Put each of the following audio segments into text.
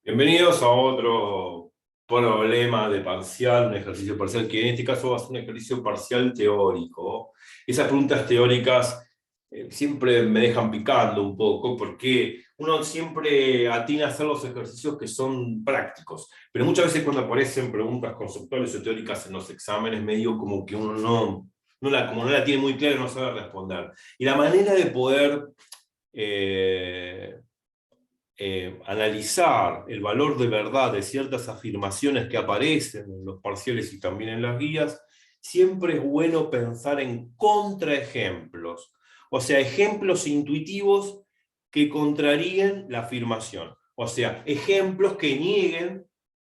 Bienvenidos a otro problema de parcial, un ejercicio parcial, que en este caso va a ser un ejercicio parcial teórico. Esas preguntas teóricas siempre me dejan picando un poco, porque uno siempre atina a hacer los ejercicios que son prácticos, pero muchas veces cuando aparecen preguntas conceptuales o teóricas en los exámenes, medio como que uno como no la tiene muy clara, no sabe responder. Y la manera de poder eh, analizar el valor de verdad de ciertas afirmaciones que aparecen en los parciales y también en las guías, siempre es bueno pensar en contraejemplos, o sea, ejemplos intuitivos que contraríen la afirmación, o sea, ejemplos que nieguen,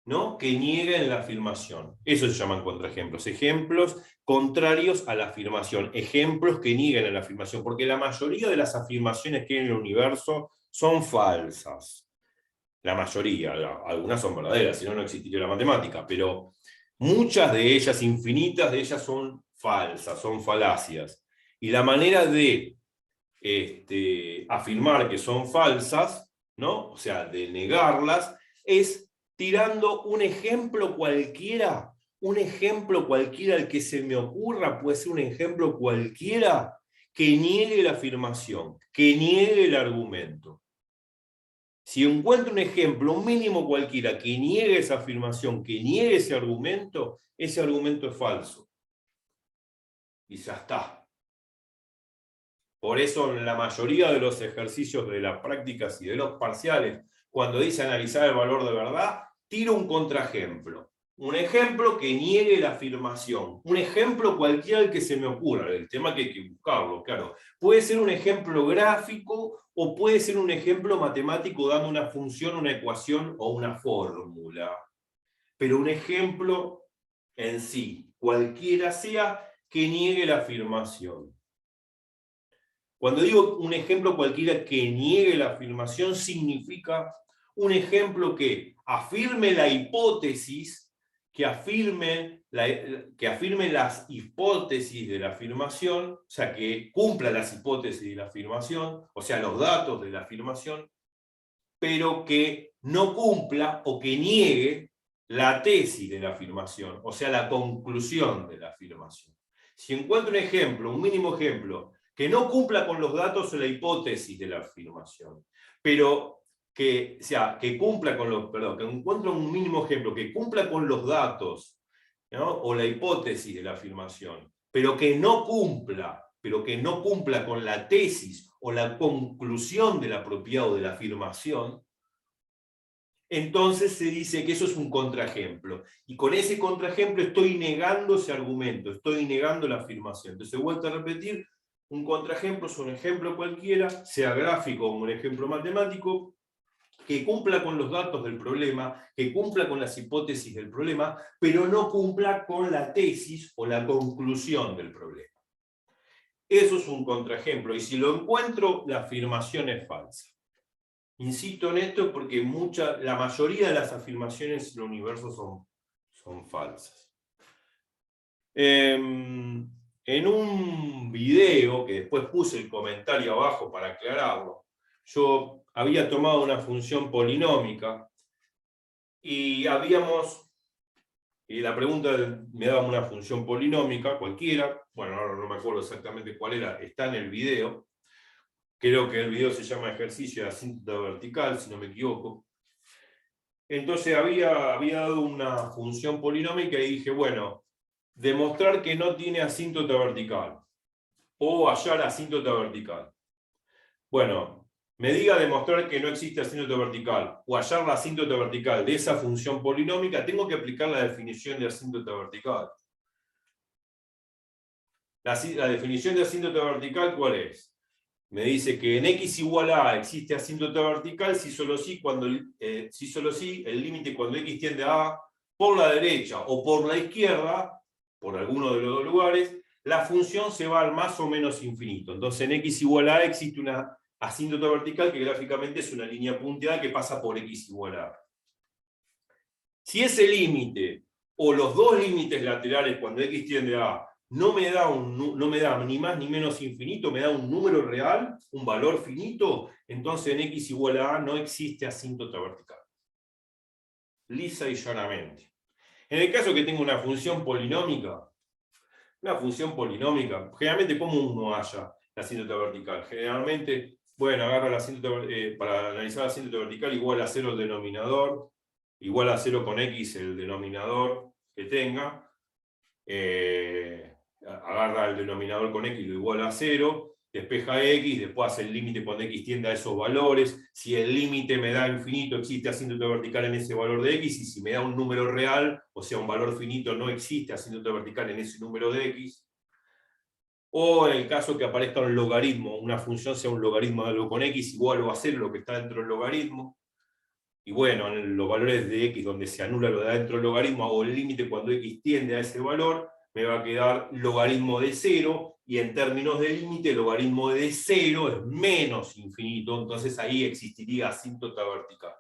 ¿no? Que nieguen la afirmación. Eso se llaman contraejemplos. Ejemplos contrarios a la afirmación. Ejemplos que nieguen la afirmación. Porque la mayoría de las afirmaciones que hay en el universo son falsas. La mayoría. Algunas son verdaderas, si no, no existiría la matemática. Pero muchas de ellas, infinitas de ellas, son falsas, son falacias. Y la manera de afirmar que son falsas, ¿no? O sea, de negarlas, es tirando un ejemplo cualquiera al que se me ocurra, puede ser un ejemplo cualquiera que niegue la afirmación, que niegue el argumento. Si encuentro un ejemplo, un mínimo cualquiera, que niegue esa afirmación, que niegue ese argumento es falso. Y ya está. Por eso en la mayoría de los ejercicios de las prácticas y de los parciales, cuando dice analizar el valor de verdad, tiro un contraejemplo. Un ejemplo que niegue la afirmación. Un ejemplo cualquiera el que se me ocurra. El tema que hay que buscarlo, claro. Puede ser un ejemplo gráfico o puede ser un ejemplo matemático dando una función, una ecuación o una fórmula. Pero un ejemplo en sí, cualquiera sea, que niegue la afirmación. Cuando digo un ejemplo cualquiera que niegue la afirmación, significa un ejemplo que afirme la hipótesis, que afirme las hipótesis de la afirmación, o sea, que cumpla las hipótesis de la afirmación, o sea, los datos de la afirmación, pero que no cumpla o que niegue la tesis de la afirmación, o sea, la conclusión de la afirmación. Si encuentro un ejemplo, un mínimo ejemplo, que no cumpla con los datos o la hipótesis de la afirmación, pero que, o sea, que cumpla con los, perdón, que encuentro un mínimo ejemplo, que cumpla con los datos, ¿no? O la hipótesis de la afirmación, pero que no cumpla con la tesis o la conclusión de la propiedad o de la afirmación, entonces se dice que eso es un contraejemplo. Y con ese contraejemplo estoy negando ese argumento, estoy negando la afirmación. Entonces, vuelvo a repetir, un contraejemplo es un ejemplo cualquiera, sea gráfico como un ejemplo matemático, que cumpla con los datos del problema, que cumpla con las hipótesis del problema, pero no cumpla con la tesis o la conclusión del problema. Eso es un contraejemplo, y si lo encuentro, la afirmación es falsa. Insisto en esto porque la mayoría de las afirmaciones en el universo son falsas. En un video, que después puse el comentario abajo para aclararlo, yo había tomado una función polinómica y la pregunta me daba una función polinómica cualquiera, bueno, ahora no me acuerdo exactamente cuál era, está en el video. Creo que el video se llama ejercicio de asíntota vertical, si no me equivoco. Entonces había dado una función polinómica y dije, bueno, demostrar que no tiene asíntota vertical o hallar asíntota vertical. Bueno, me diga demostrar que no existe asíntota vertical o hallar la asíntota vertical de esa función polinómica, tengo que aplicar la definición de asíntota vertical. La definición de asíntota vertical, ¿cuál es? Me dice que en x igual a existe asíntota vertical si solo sí, el límite cuando x tiende a por la derecha o por la izquierda, por alguno de los dos lugares, la función se va al más o menos infinito. Entonces en x igual a existe una asíntota vertical que gráficamente es una línea punteada que pasa por x igual a. Si ese límite o los dos límites laterales cuando x tiende a no me da ni más ni menos infinito, me da un número real, un valor finito, entonces en x igual a no existe asíntota vertical. lisa y llanamente. En el caso que tenga una función polinómica, generalmente, ¿cómo uno halla la asíntota vertical? Generalmente, bueno, agarra la asíntota, para analizar la asíntota vertical, igual a 0 el denominador, igual a 0 con x el denominador que tenga, agarra el denominador con x, lo iguala a 0, despeja x, después hace el límite cuando x tiende a esos valores. Si el límite me da infinito, existe asíntota vertical en ese valor de x, y si me da un número real, o sea, un valor finito, no existe asíntota vertical en ese número de x. O en el caso que aparezca un logaritmo, una función sea un logaritmo de algo con x, igual a 0 lo que está dentro del logaritmo. Y bueno, en los valores de x, donde se anula lo de adentro del logaritmo, hago el límite cuando x tiende a ese valor, me va a quedar logaritmo de 0, y en términos de límite, logaritmo de 0 es menos infinito, entonces ahí existiría asíntota vertical.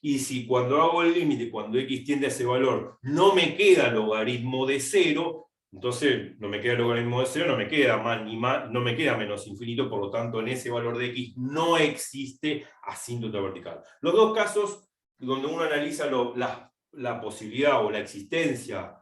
Y si cuando hago el límite, cuando x tiende a ese valor, no me queda logaritmo de 0, entonces no me queda logaritmo de 0, no me queda más ni más, no me queda menos infinito, por lo tanto en ese valor de x no existe asíntota vertical. Los dos casos donde uno analiza la posibilidad o la existencia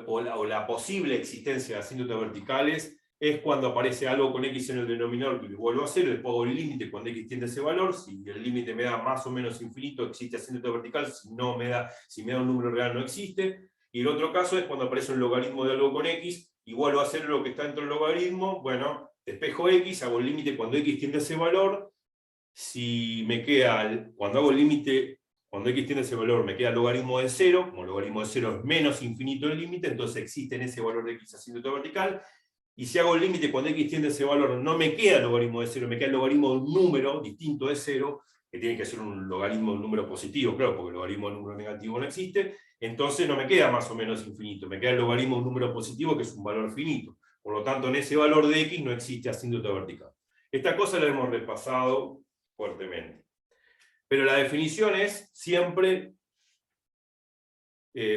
o la posible existencia de asíntotas verticales es cuando aparece algo con x en el denominador que lo vuelvo a 0, después hago el límite cuando x tiende a ese valor. Si el límite me da más o menos infinito, existe asíntota vertical. Si me da un número real, no existe. Y el otro caso es cuando aparece un logaritmo de algo con x, igual va a ser lo que está dentro del logaritmo. Bueno, despejo x, hago el límite cuando x tiende a ese valor. Si me queda, cuando hago el límite, cuando x tiende a ese valor, me queda logaritmo de 0, como logaritmo de 0 es menos infinito el límite, entonces existe en ese valor de x asíntota vertical. Y si hago el límite cuando x tiende a ese valor, no me queda logaritmo de 0, me queda el logaritmo de un número distinto de 0, que tiene que ser un logaritmo de un número positivo, claro, porque el logaritmo de un número negativo no existe. Entonces no me queda más o menos infinito, me queda el logaritmo de un número positivo, que es un valor finito. Por lo tanto, en ese valor de x no existe asíntota vertical. Esta cosa la hemos repasado fuertemente. Pero la definición es siempre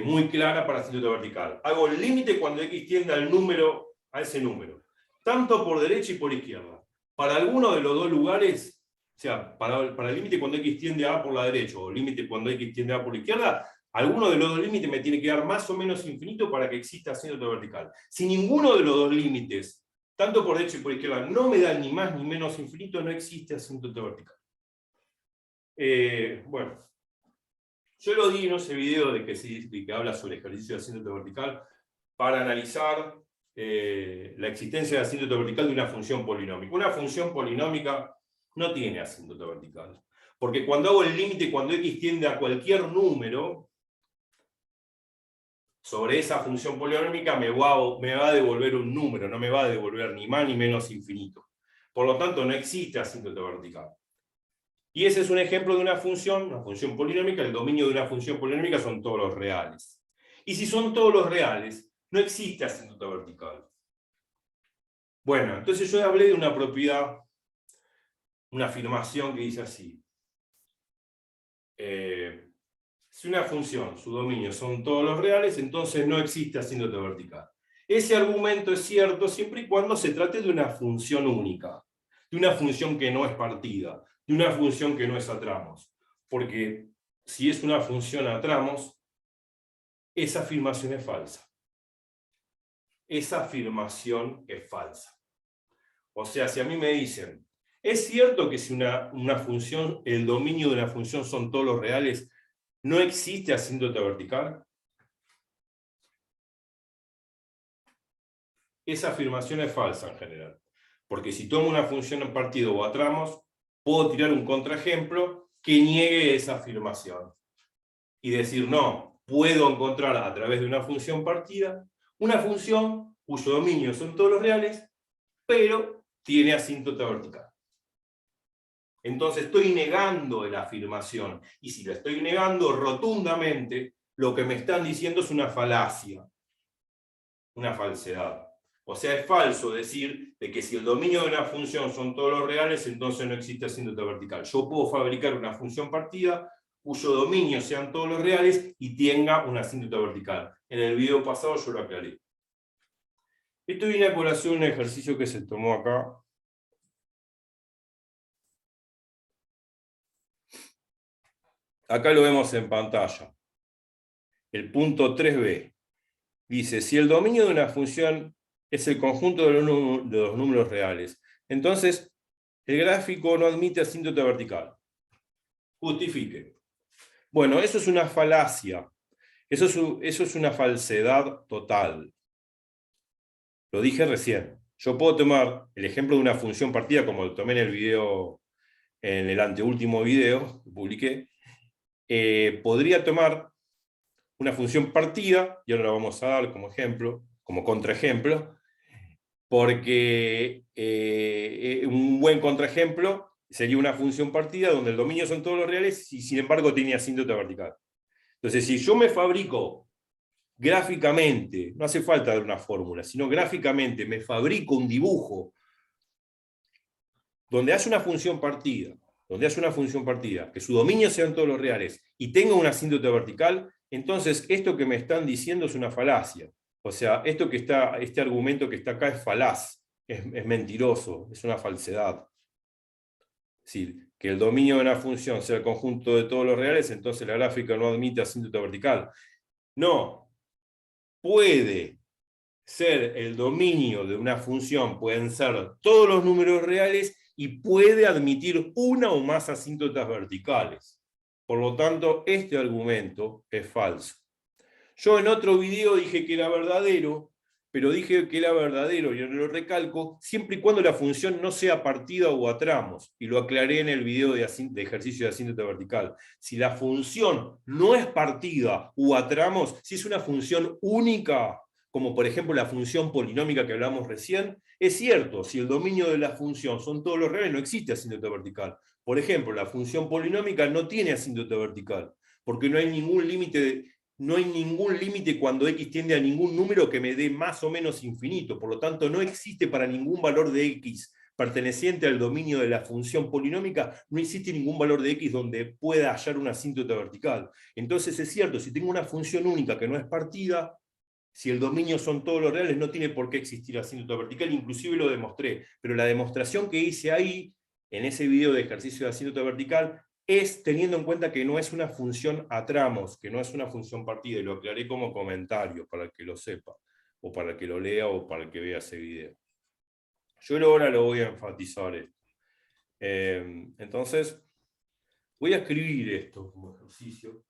muy clara para asíntota vertical. Hago el límite cuando x tiende al número, a ese número, tanto por derecha y por izquierda. Para alguno de los dos lugares, o sea, para el límite cuando x tiende a por la derecha o límite cuando x tiende a por la izquierda, alguno de los dos límites me tiene que dar más o menos infinito para que exista asíntota vertical. Si ninguno de los dos límites, tanto por derecha y por izquierda, no me da ni más ni menos infinito, no existe asíntota vertical. Bueno, yo lo di en ese video de que habla sobre ejercicio de asíntota vertical para analizar la existencia de asíntota vertical de una función polinómica. Una función polinómica no tiene asíntota vertical, porque cuando hago el límite, cuando x tiende a cualquier número, sobre esa función polinómica me va a devolver un número, no me va a devolver ni más ni menos infinito. Por lo tanto, no existe asíntota vertical. Y ese es un ejemplo de una función polinómica. El dominio de una función polinómica son todos los reales. Y si son todos los reales, no existe asíntota vertical. Bueno, entonces yo hablé de una propiedad, una afirmación que dice así. Si una función, su dominio son todos los reales, entonces no existe asíntota vertical. Ese argumento es cierto siempre y cuando se trate de una función única, de una función que no es partida, de una función que no es a tramos. Porque si es una función a tramos, esa afirmación es falsa. Esa afirmación es falsa. O sea, si a mí me dicen, ¿es cierto que si una función, el dominio de una función son todos los reales, no existe asíntota vertical? Esa afirmación es falsa en general. Porque si tomo una función en partido o a tramos, puedo tirar un contraejemplo que niegue esa afirmación. Y decir, no, puedo encontrar a través de una función partida, una función cuyo dominio son todos los reales, pero tiene asíntota vertical. Entonces estoy negando la afirmación. Y si la estoy negando rotundamente, lo que me están diciendo es una falacia, una falsedad. O sea, es falso decir de que si el dominio de una función son todos los reales, entonces no existe asíntota vertical. Yo puedo fabricar una función partida cuyo dominio sean todos los reales y tenga una asíntota vertical. En el video pasado yo lo aclaré. Esto viene a colación un ejercicio que se tomó acá. Acá lo vemos en pantalla. el punto 3b. Dice, si el dominio de una función es el conjunto de los números reales, entonces el gráfico no admite asíntota vertical. Justifique. Bueno, eso es una falacia. Eso es una falsedad total. Lo dije recién. Yo puedo tomar el ejemplo de una función partida, como lo tomé en el video, en el anteúltimo video que publiqué. Podría tomar una función partida, y ahora la vamos a dar como ejemplo, como contraejemplo, porque un buen contraejemplo sería una función partida donde el dominio son todos los reales y sin embargo tiene asíntota vertical. Entonces, si yo me fabrico gráficamente, no hace falta dar una fórmula, sino gráficamente me fabrico un dibujo donde hace una función partida, que su dominio sean todos los reales y tenga una asíntota vertical, entonces esto que me están diciendo es una falacia. O sea, este argumento que está acá es falaz, es mentiroso, es una falsedad. Es decir, que el dominio de una función sea el conjunto de todos los reales, entonces la gráfica no admite asíntota vertical. No, puede ser el dominio de una función, pueden ser todos los números reales y puede admitir una o más asíntotas verticales. Por lo tanto, este argumento es falso. Yo en otro video dije que era verdadero, pero dije que era verdadero, y ahora lo recalco, siempre y cuando la función no sea partida o a tramos, y lo aclaré en el video de ejercicio de asíntota vertical. Si la función no es partida o a tramos, si es una función única, como por ejemplo la función polinómica que hablamos recién, es cierto, si el dominio de la función son todos los reales, no existe asíntota vertical. Por ejemplo, la función polinómica no tiene asíntota vertical, porque no hay ningún límite cuando x tiende a ningún número que me dé más o menos infinito. Por lo tanto, no existe para ningún valor de x perteneciente al dominio de la función polinómica, no existe ningún valor de x donde pueda hallar una asíntota vertical. Entonces es cierto, si tengo una función única que no es partida, si el dominio son todos los reales, no tiene por qué existir asíntota vertical, inclusive lo demostré. Pero la demostración que hice ahí, en ese video de ejercicio de asíntota vertical, es teniendo en cuenta que no es una función a tramos, que no es una función partida, y lo aclaré como comentario para el que lo sepa, o para el que lo lea, o para el que vea ese video. Yo ahora lo voy a enfatizar esto. Entonces, voy a escribir esto como ejercicio.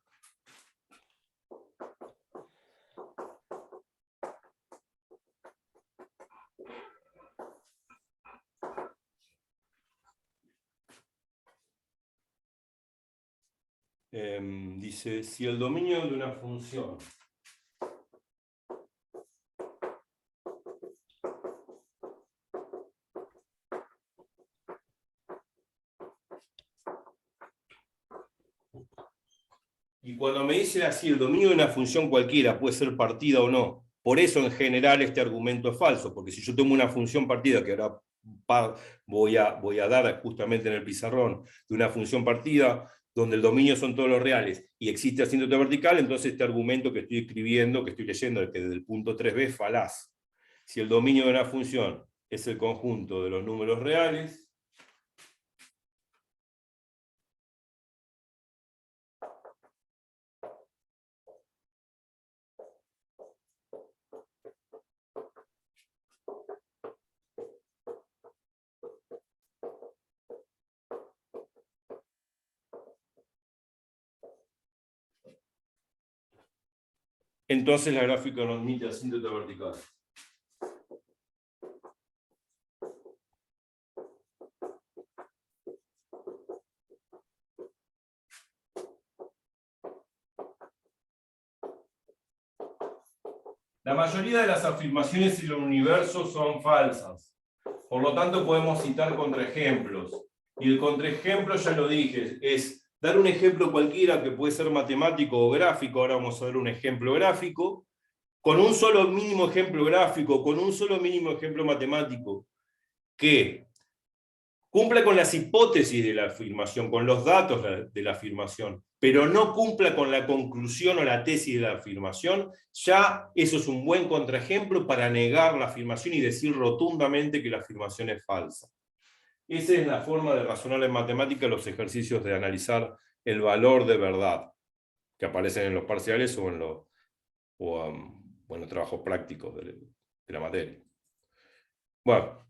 Dice, si el dominio de una función y cuando me dicen así, el dominio de una función cualquiera puede ser partida o no, por eso en general este argumento es falso, porque si yo tomo una función partida, que ahora voy a dar justamente en el pizarrón, de una función partida, donde el dominio son todos los reales, y existe asíntota vertical, entonces este argumento que estoy escribiendo, que estoy leyendo, que desde el punto 3b es falaz. Si el dominio de una función es el conjunto de los números reales, entonces la gráfica no admite asíntota vertical. La mayoría de las afirmaciones en el universo son falsas. Por lo tanto, podemos citar contraejemplos. Y el contraejemplo, ya lo dije, es dar un ejemplo cualquiera que puede ser matemático o gráfico. Ahora vamos a ver un ejemplo gráfico. Con un solo mínimo ejemplo gráfico, con un solo mínimo ejemplo matemático, que cumpla con las hipótesis de la afirmación, con los datos de la afirmación, pero no cumpla con la conclusión o la tesis de la afirmación, ya eso es un buen contraejemplo para negar la afirmación y decir rotundamente que la afirmación es falsa. Esa es la forma de razonar en matemática los ejercicios de analizar el valor de verdad, que aparecen en los parciales o o bueno, trabajos prácticos de la materia. Bueno,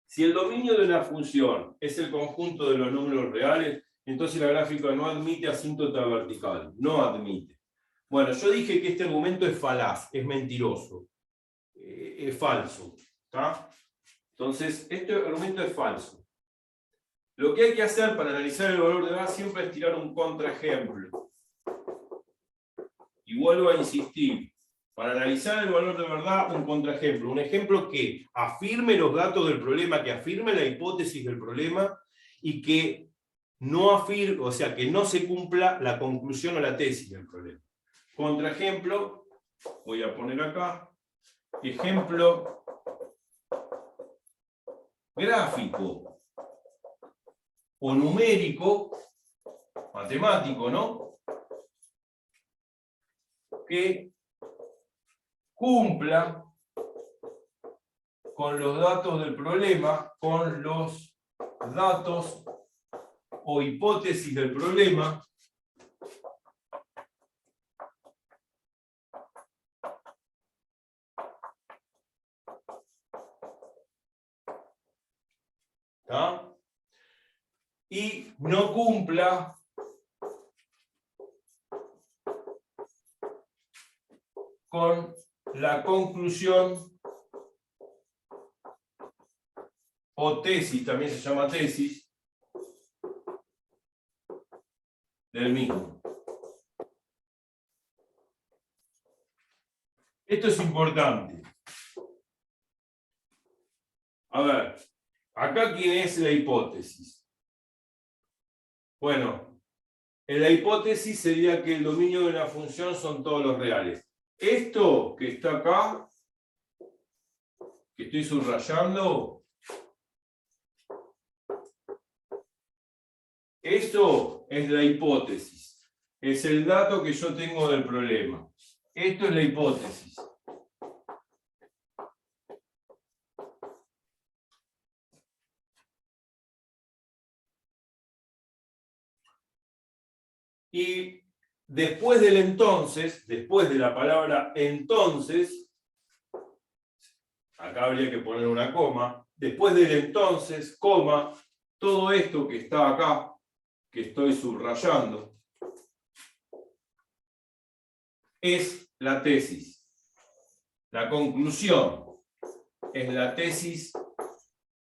si el dominio de una función es el conjunto de los números reales, entonces la gráfica no admite asíntota vertical. No admite. Bueno, yo dije que este argumento es falaz, es mentiroso, es falso. ¿Está? Entonces, este argumento es falso. Lo que hay que hacer para analizar el valor de verdad siempre es tirar un contraejemplo. Y vuelvo a insistir. Para analizar el valor de verdad, un contraejemplo. Un ejemplo que afirme los datos del problema, que afirme la hipótesis del problema y que no afirme, o sea, que no se cumpla la conclusión o la tesis del problema. Contraejemplo, voy a poner acá, ejemplo gráfico o numérico, matemático, ¿no? Que cumpla con los datos del problema, con los datos o hipótesis del problema, ¿tá? Y no cumpla con la conclusión o tesis, también se llama tesis, del mismo. Esto es importante. A ver, acá ¿quién es la hipótesis? Bueno, en la hipótesis sería que el dominio de una función son todos los reales. Esto que está acá, que estoy subrayando, esto es la hipótesis. Es el dato que yo tengo del problema. Esto es la hipótesis. Y después del entonces, después de la palabra entonces, acá habría que poner una coma, después del entonces, coma, todo esto que está acá, que estoy subrayando, es la tesis. La conclusión es la tesis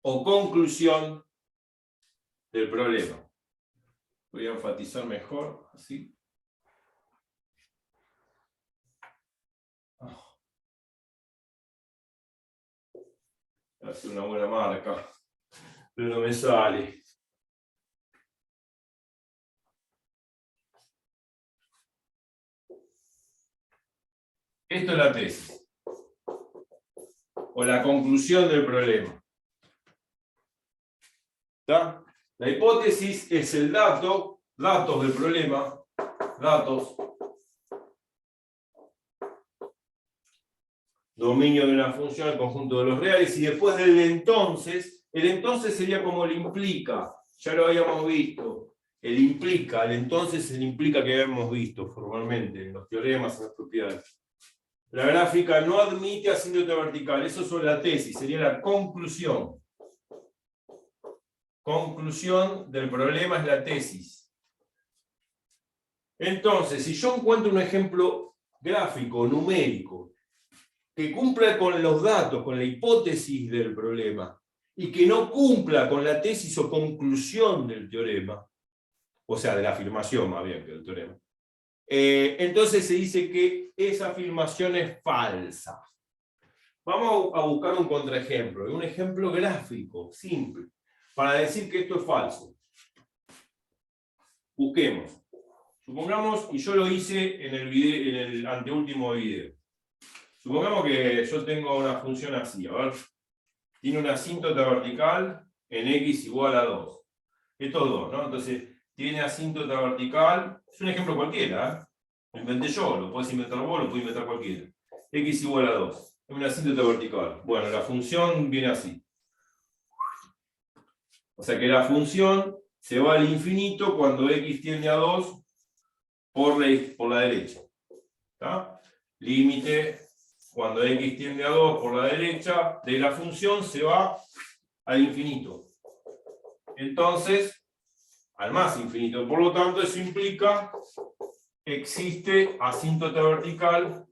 o conclusión del problema. Voy a enfatizar mejor, así. Hace una buena marca, pero no me sale. Esto es la tesis, o la conclusión del problema. ¿Está? La hipótesis es el dato, datos del problema, datos, dominio de una función, el conjunto de los reales, y después del entonces, el entonces sería como el implica, ya lo habíamos visto, el implica, el entonces es el implica que habíamos visto formalmente en los teoremas, en las propiedades. La gráfica no admite asíntota vertical, eso es la tesis, sería la conclusión. Conclusión del problema es la tesis. Entonces, si yo encuentro un ejemplo gráfico, numérico, que cumpla con los datos, con la hipótesis del problema, y que no cumpla con la tesis o conclusión del teorema, o sea, de la afirmación más bien que del teorema, entonces se dice que esa afirmación es falsa. Vamos a buscar un contraejemplo, un ejemplo gráfico, simple, para decir que esto es falso. Busquemos. Supongamos, y yo lo hice en el anteúltimo video. Supongamos que yo tengo una función así, a ver. Tiene una asíntota vertical en x igual a 2. Estos dos, ¿no? Entonces, tiene asíntota vertical, es un ejemplo cualquiera, ¿eh? Lo inventé yo, lo podés inventar vos, lo puede inventar cualquiera. X igual a 2. Es una asíntota vertical. Bueno, la función viene así. O sea que la función se va al infinito cuando x tiende a 2 por la derecha. ¿Está? límite, cuando x tiende a 2 por la derecha, de la función se va al infinito. Entonces, al más infinito. Por lo tanto, eso implica que existe asíntota vertical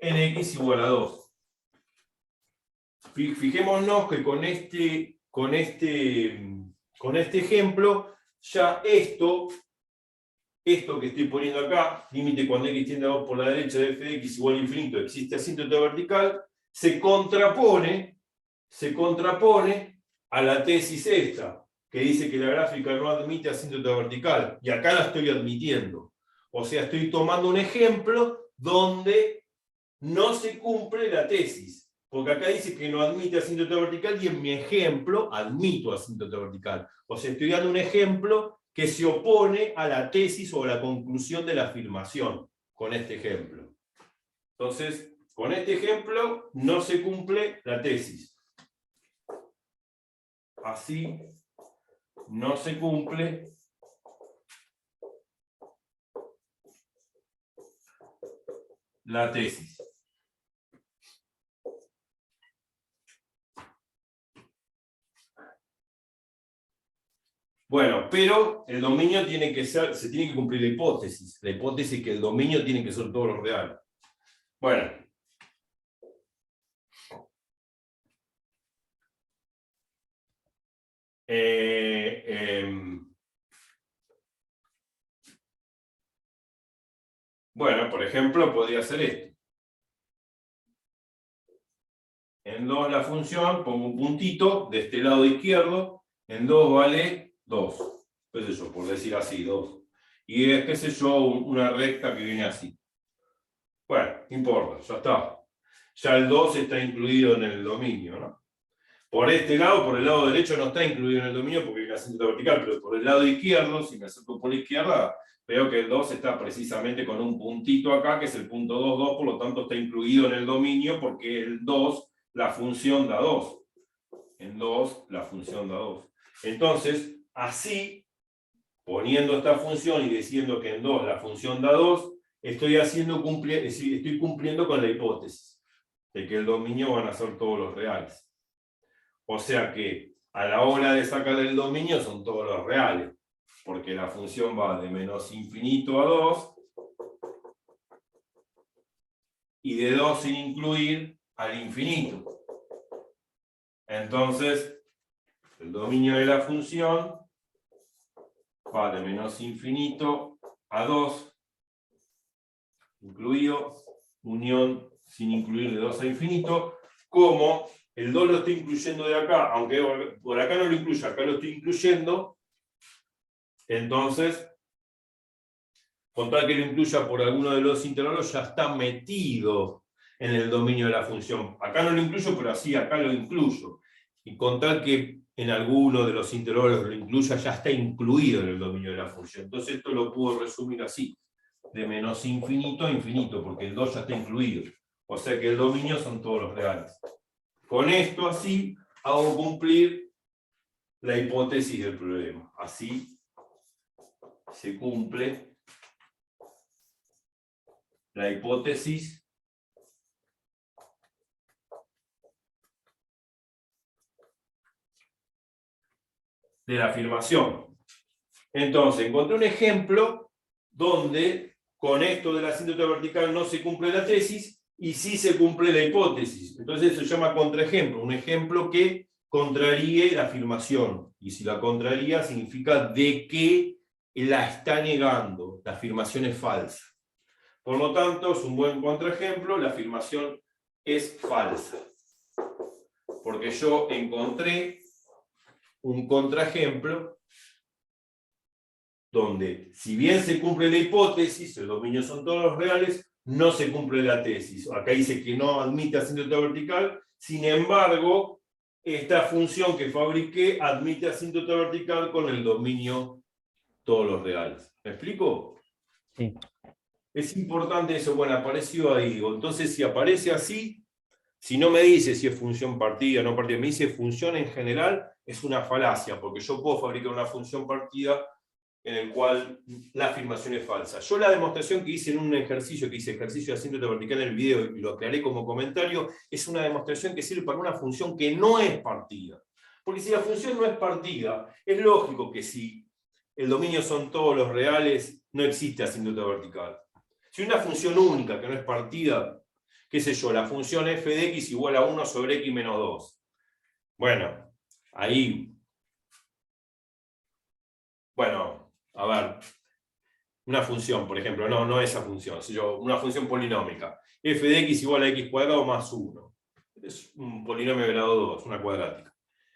en x igual a 2. Fijémonos que con este ejemplo, ya esto que estoy poniendo acá, límite cuando x tiende a 2 por la derecha de f de x igual a infinito, existe asíntota vertical, se contrapone a la tesis esta, que dice que la gráfica no admite asíntota vertical, y acá la estoy admitiendo. O sea, estoy tomando un ejemplo donde no se cumple la tesis, porque acá dice que no admite asíntota vertical, y en mi ejemplo admito asíntota vertical. O sea, estoy dando un ejemplo que se opone a la tesis o a la conclusión de la afirmación, con este ejemplo. Entonces, con este ejemplo no se cumple la tesis. Así no se cumple la tesis. Bueno, pero el dominio tiene que ser, se tiene que cumplir la hipótesis que el dominio tiene que ser todos los reales. Bueno. Bueno, por ejemplo, podría ser esto. En 2 la función, pongo un puntito de este lado izquierdo, en 2 vale 2. Qué sé yo, por decir así, 2. Y es, qué sé yo, una recta que viene así. Bueno, no importa, ya está. Ya el 2 está incluido en el dominio, ¿no? Por este lado, por el lado derecho no está incluido en el dominio porque hay una asíntota vertical, pero por el lado izquierdo, si me acerco por la izquierda, veo que el 2 está precisamente con un puntito acá, que es el punto 2, 2, por lo tanto está incluido en el dominio porque el 2, la función da 2. En 2, la función da 2. Entonces, así, poniendo esta función y diciendo que en 2 la función da 2, estoy cumpliendo con la hipótesis de que el dominio van a ser todos los reales. O sea que a la hora de sacar el dominio son todos los reales, porque la función va de menos infinito a 2 y de 2 sin incluir al infinito. Entonces, el dominio de la función va de menos infinito a 2, incluido, unión sin incluir de 2 a infinito, como el 2 lo estoy incluyendo de acá, aunque por acá no lo incluyo, acá lo estoy incluyendo, entonces, con tal que lo incluya por alguno de los intervalos, ya está metido en el dominio de la función. Acá no lo incluyo, pero así acá lo incluyo. Y con tal que en alguno de los intervalos lo incluya, ya está incluido en el dominio de la función. Entonces esto lo puedo resumir así, de menos infinito a infinito, porque el 2 ya está incluido. O sea que el dominio son todos los reales. Con esto así hago cumplir la hipótesis del problema. Así se cumple la hipótesis de la afirmación. Entonces, encontré un ejemplo donde con esto de la asíntota vertical no se cumple la tesis y sí se cumple la hipótesis. Entonces se llama contraejemplo, un ejemplo que contraríe la afirmación. Y si la contraría significa de que la está negando, la afirmación es falsa. Por lo tanto, es un buen contraejemplo, la afirmación es falsa. Porque yo encontré un contraejemplo donde, si bien se cumple la hipótesis, el dominio son todos los reales, no se cumple la tesis. Acá dice que no admite asíntota vertical, sin embargo, esta función que fabriqué admite asíntota vertical con el dominio todos los reales. ¿Me explico? Sí. Es importante eso, bueno, apareció ahí. Entonces, si aparece así, si no me dice si es función partida o no partida, me dice función en general, es una falacia, porque yo puedo fabricar una función partida en el cual la afirmación es falsa. Yo la demostración que hice en un ejercicio, que hice ejercicio de asíntota vertical en el video, y lo aclaré como comentario, es una demostración que sirve para una función que no es partida. Porque si la función no es partida, es lógico que si el dominio son todos los reales, no existe asíntota vertical. Si una función única que no es partida, qué sé yo, la función f de x igual a 1 sobre x menos 2. Bueno, ahí... Bueno, a ver, una función, por ejemplo, no esa función, una función polinómica. F de x igual a x cuadrado más 1. Es un polinomio de grado 2, una cuadrática.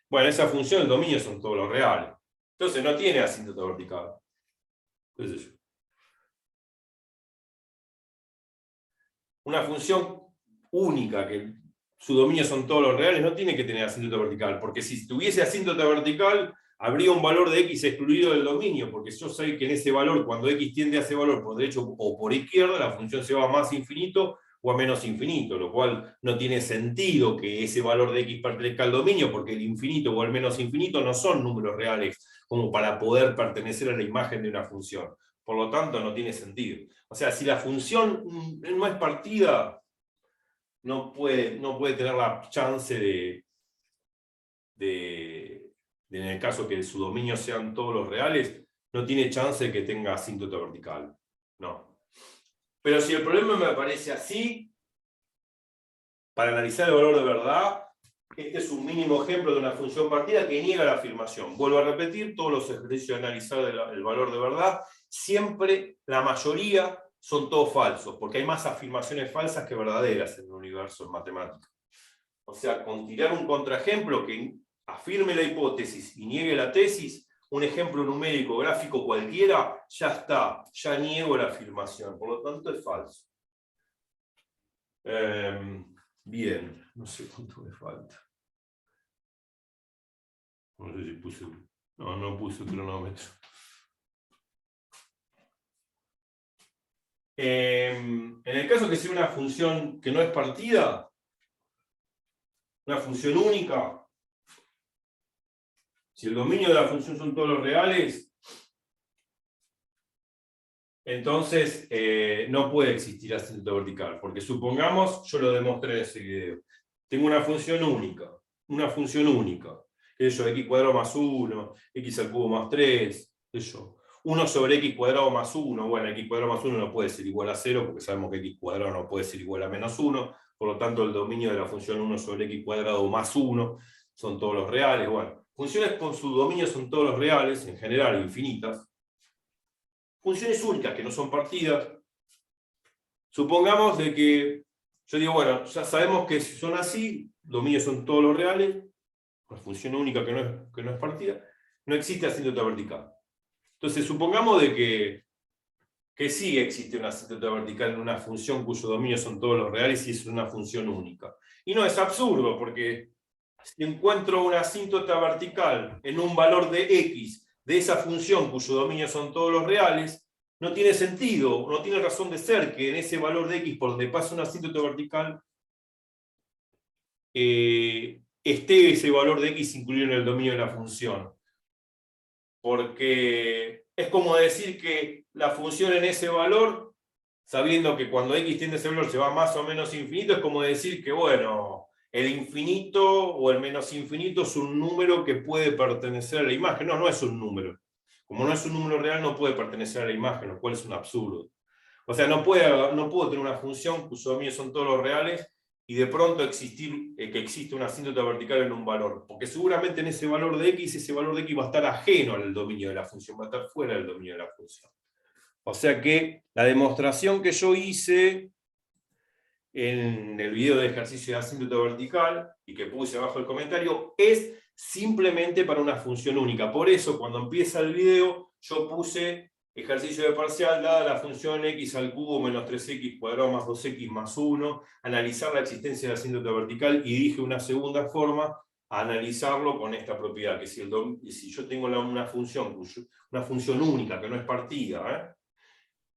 Bueno, esa función, el dominio son todos los reales. Entonces no tiene asíntota vertical. ¿Qué sé yo? Una función única, que su dominio son todos los reales, no tiene que tener asíntota vertical, porque si tuviese asíntota vertical, habría un valor de x excluido del dominio, porque yo sé que en ese valor, cuando x tiende a ese valor por derecho o por izquierda, la función se va a más infinito o a menos infinito, lo cual no tiene sentido que ese valor de x pertenezca al dominio, porque el infinito o el menos infinito no son números reales como para poder pertenecer a la imagen de una función. Por lo tanto, no tiene sentido. O sea, si la función no es partida, no puede tener la chance en el caso que su dominio sean todos los reales, no tiene chance de que tenga asíntota vertical. No. Pero si el problema me aparece así, para analizar el valor de verdad, este es un mínimo ejemplo de una función partida que niega la afirmación. Vuelvo a repetir, todos los ejercicios de analizar el valor de verdad, siempre, la mayoría, son todos falsos, porque hay más afirmaciones falsas que verdaderas en el universo en matemáticas. O sea, con tirar un contraejemplo que afirme la hipótesis y niegue la tesis, un ejemplo numérico gráfico cualquiera, ya está, ya niego la afirmación, por lo tanto es falso. Bien, no sé cuánto me falta. No sé si puse... No puse cronómetro. En el caso que sea una función que no es partida, una función única, si el dominio de la función son todos los reales, entonces no puede existir asíntota vertical, porque supongamos, yo lo demostré en ese video, tengo una función única, eso, x cuadrado más 1, x al cubo más 3, eso, 1 sobre x cuadrado más 1, bueno, x cuadrado más 1 no puede ser igual a 0, porque sabemos que x cuadrado no puede ser igual a menos 1, por lo tanto el dominio de la función 1 sobre x cuadrado más 1 son todos los reales, bueno, funciones con su dominio son todos los reales, en general infinitas, funciones únicas que no son partidas, supongamos de que, yo digo, bueno, ya sabemos que si son así, dominios son todos los reales, una función única que no es partida, no existe asíntota vertical. Entonces, supongamos de que sí existe una asíntota vertical en una función cuyo dominio son todos los reales y es una función única. Y no es absurdo, porque si encuentro una asíntota vertical en un valor de x de esa función cuyo dominio son todos los reales, no tiene sentido, no tiene razón de ser que en ese valor de x por donde pasa una asíntota vertical esté ese valor de x incluido en el dominio de la función. Porque es como decir que la función en ese valor, sabiendo que cuando x tiende a ese valor se va más o menos infinito, es como decir que, bueno, el infinito o el menos infinito es un número que puede pertenecer a la imagen. No es un número. Como no es un número real, no puede pertenecer a la imagen, lo cual es un absurdo. O sea, no puedo tener una función cuyo dominio son todos los reales y de pronto que existe una asíntota vertical en un valor. Porque seguramente en ese valor de x, ese valor de x va a estar ajeno al dominio de la función, va a estar fuera del dominio de la función. O sea que la demostración que yo hice en el video de ejercicio de asíntota vertical, y que puse abajo el comentario, es simplemente para una función única. Por eso, cuando empieza el video, yo puse ejercicio de parcial dada la función x al cubo menos 3x cuadrado más 2x más 1, analizar la existencia de asíntota vertical, y dije una segunda forma, analizarlo con esta propiedad, que si yo tengo una función única, que no es partida,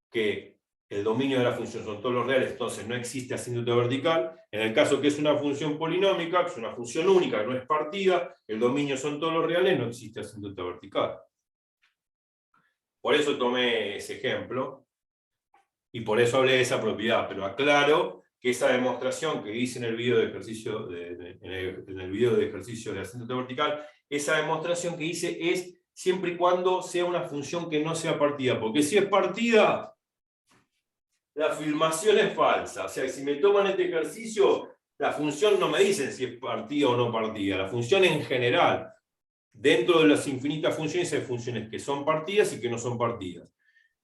que el dominio de la función son todos los reales, entonces no existe asíntota vertical. En el caso que es una función polinómica, que es una función única, que no es partida, el dominio son todos los reales, no existe asíntota vertical. Por eso tomé ese ejemplo, y por eso hablé de esa propiedad, pero aclaro que esa demostración que hice en el video de ejercicio, en el video de ejercicio de asíntota vertical, esa demostración que hice es siempre y cuando sea una función que no sea partida, porque si es partida, la afirmación es falsa. O sea, si me toman este ejercicio, la función no me dicen si es partida o no partida, la función en general. Dentro de las infinitas funciones hay funciones que son partidas y que no son partidas.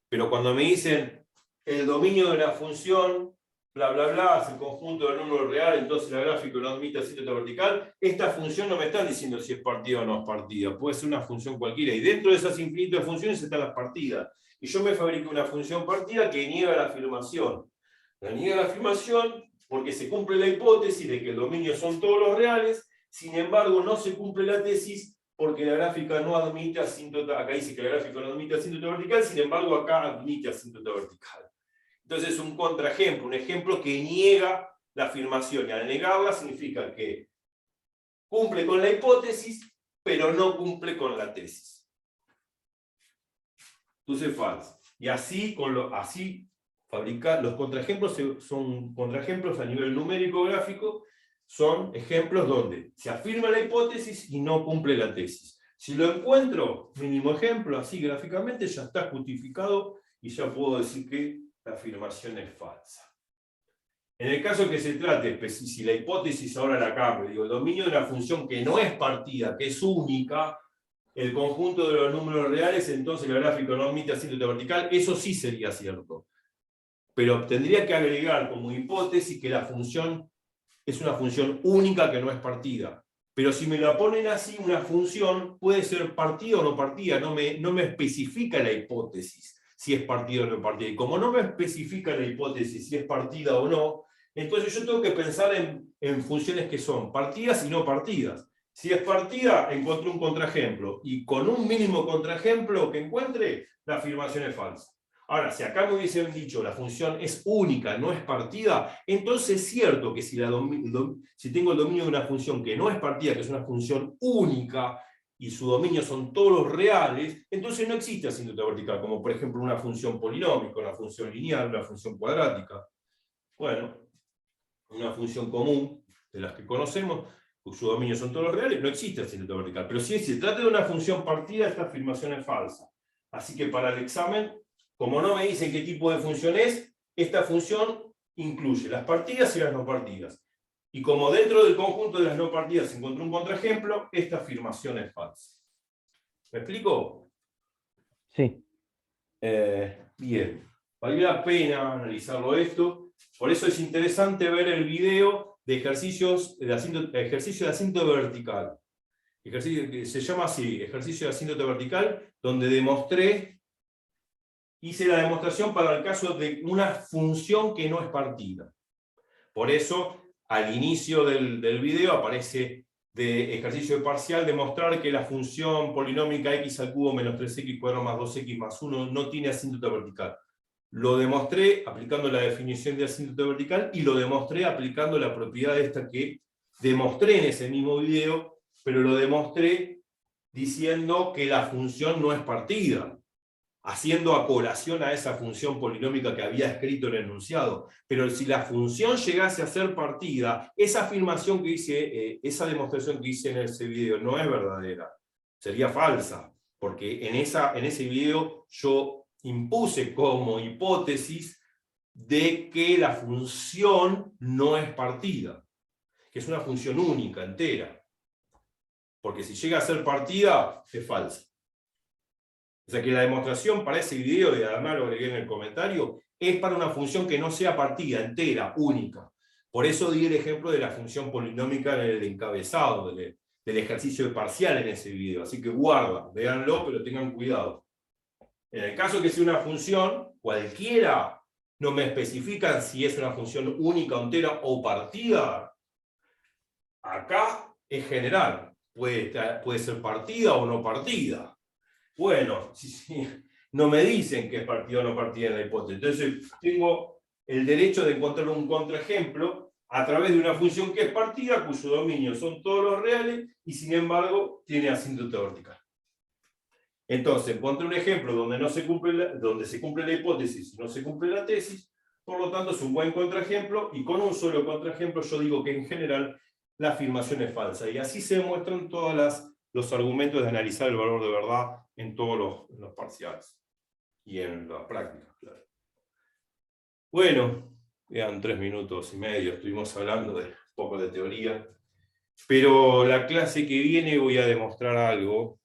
Pero cuando me dicen el dominio de la función, bla, bla, bla, es el conjunto del número real, entonces la gráfica no admite asíntota vertical, esta función no me está diciendo si es partida o no es partida, puede ser una función cualquiera, y dentro de esas infinitas funciones están las partidas. Y yo me fabrico una función partida que niega la afirmación. La niega la afirmación porque se cumple la hipótesis de que el dominio son todos los reales, sin embargo no se cumple la tesis porque la gráfica no admite asíntota, acá dice que la gráfica no admite asíntota vertical, sin embargo acá admite asíntota vertical. Entonces es un contraejemplo, un ejemplo que niega la afirmación, y al negarla significa que cumple con la hipótesis, pero no cumple con la tesis. Entonces falso. Y así, fabricar los contraejemplos son contraejemplos a nivel numérico gráfico, son ejemplos donde se afirma la hipótesis y no cumple la tesis. Si lo encuentro, mínimo ejemplo, así gráficamente, ya está justificado y ya puedo decir que la afirmación es falsa. En el caso que se trate, si la hipótesis ahora la cambio, digo, el dominio de una función que no es partida, que es única, el conjunto de los números reales, entonces la gráfica no admite asíntota vertical, eso sí sería cierto. Pero tendría que agregar como hipótesis que la función es una función única que no es partida. Pero si me la ponen así, una función puede ser partida o no partida, no me especifica la hipótesis si es partida o no partida. Y como no me especifica la hipótesis si es partida o no, entonces yo tengo que pensar en funciones que son partidas y no partidas. Si es partida, encuentro un contraejemplo. Y con un mínimo contraejemplo que encuentre, la afirmación es falsa. Ahora, si acá me hubiesen dicho la función es única, no es partida, entonces es cierto que si tengo el dominio de una función que no es partida, que es una función única, y su dominio son todos los reales, entonces no existe asíntota vertical, como por ejemplo una función polinómica, una función lineal, una función cuadrática. Bueno, una función común, de las que conocemos, cuyo dominio son todos los reales, no existe asíntota vertical. Pero si se trata de una función partida, esta afirmación es falsa. Así que para el examen, como no me dicen qué tipo de función es, esta función incluye las partidas y las no partidas. Y como dentro del conjunto de las no partidas se encontró un contraejemplo, esta afirmación es falsa. ¿Me explico? Sí. Bien. Valió la pena analizarlo esto. Por eso es interesante ver el video de ejercicio de asíntota vertical. Ejercicio que se llama así, ejercicio de asíntota vertical, donde hice la demostración para el caso de una función que no es partida. Por eso, al inicio del video aparece de ejercicio de parcial demostrar que la función polinómica x al cubo menos 3x cuadrado más 2x más 1 no tiene asíntota vertical. Lo demostré aplicando la definición de asíntota vertical y lo demostré aplicando la propiedad esta que demostré en ese mismo video, pero lo demostré diciendo que la función no es partida, haciendo a colación a esa función polinómica que había escrito en el enunciado. Pero si la función llegase a ser partida, esa afirmación que hice, esa demostración que hice en ese video no es verdadera, sería falsa, porque en ese video yo impuse como hipótesis de que la función no es partida, que es una función única, entera. Porque si llega a ser partida, es falsa. O sea que la demostración para ese video, y además lo agregué en el comentario, es para una función que no sea partida, entera, única. Por eso di el ejemplo de la función polinómica en el encabezado del ejercicio de parcial en ese video. Así que guarda, véanlo, pero tengan cuidado. En el caso que sea una función, cualquiera, no me especifican si es una función única, entera o partida. Acá es general. Puede ser partida o no partida. Bueno, no me dicen que es partida o no partida en la hipótesis. Entonces tengo el derecho de encontrar un contraejemplo a través de una función que es partida, cuyo dominio son todos los reales, y sin embargo tiene asíntota vertical. Entonces, encontré un ejemplo donde, no se cumple donde se cumple la hipótesis y no se cumple la tesis, por lo tanto es un buen contraejemplo, y con un solo contraejemplo yo digo que en general la afirmación es falsa. Y así se demuestran todos los argumentos de analizar el valor de verdad en todos los parciales. Y en las prácticas, claro. Bueno, quedan 3 minutos y medio, estuvimos hablando de un poco de teoría, pero la clase que viene voy a demostrar algo,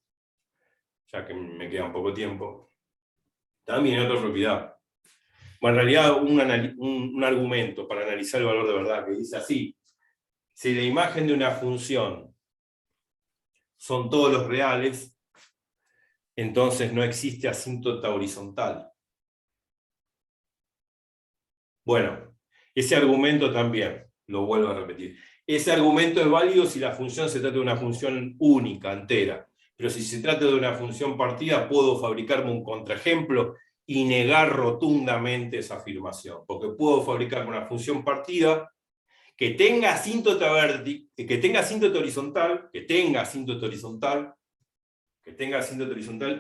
ya que me queda un poco tiempo, también en otra propiedad. Bueno, en realidad un argumento para analizar el valor de verdad, que dice así: si la imagen de una función son todos los reales, entonces no existe asíntota horizontal. Bueno, ese argumento también, lo vuelvo a repetir. Ese argumento es válido si la función se trata de una función única, entera. Pero si se trata de una función partida, puedo fabricarme un contraejemplo y negar rotundamente esa afirmación. Porque puedo fabricarme una función partida que tenga asíntota horizontal,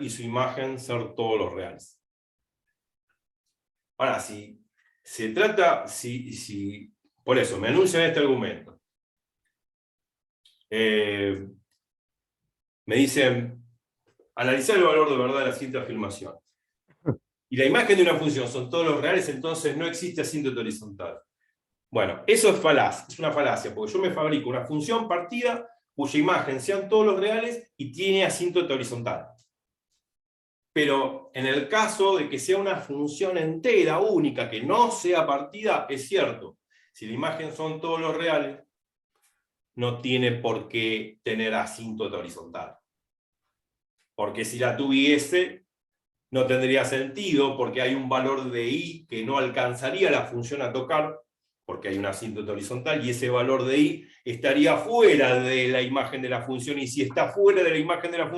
y su imagen ser todos los reales. Ahora, si se trata, por eso, me anuncian este argumento. Me dicen, analizar el valor de verdad de la siguiente afirmación. Y la imagen de una función son todos los reales, entonces no existe asíntota horizontal. Bueno, eso es falaz, es una falacia, porque yo me fabrico una función partida cuya imagen sean todos los reales y tiene asíntota horizontal. Pero en el caso de que sea una función entera, única, que no sea partida, es cierto. Si la imagen son todos los reales, no tiene por qué tener asíntota horizontal. Porque si la tuviese, no tendría sentido, porque hay un valor de i que no alcanzaría la función a tocar, porque hay una asíntota horizontal, y ese valor de i estaría fuera de la imagen de la función, y si está fuera de la imagen de la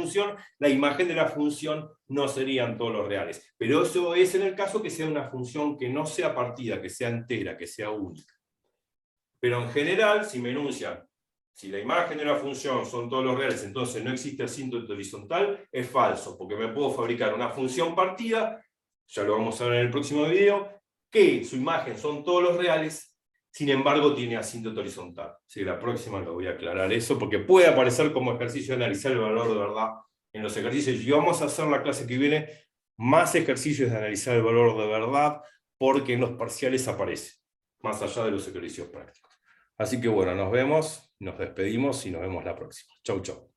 función no serían todos los reales. Pero eso es en el caso que sea una función que no sea partida, que sea entera, que sea única. Pero en general, si me enuncian, si la imagen de una función son todos los reales, entonces no existe asíntota horizontal, es falso, porque me puedo fabricar una función partida, ya lo vamos a ver en el próximo video, que su imagen son todos los reales, sin embargo tiene asíntota horizontal. Sí, la próxima lo voy a aclarar eso, porque puede aparecer como ejercicio de analizar el valor de verdad en los ejercicios, y vamos a hacer la clase que viene más ejercicios de analizar el valor de verdad, porque en los parciales aparece, más allá de los ejercicios prácticos. Así que bueno, nos vemos, nos despedimos y nos vemos la próxima. Chau, chau.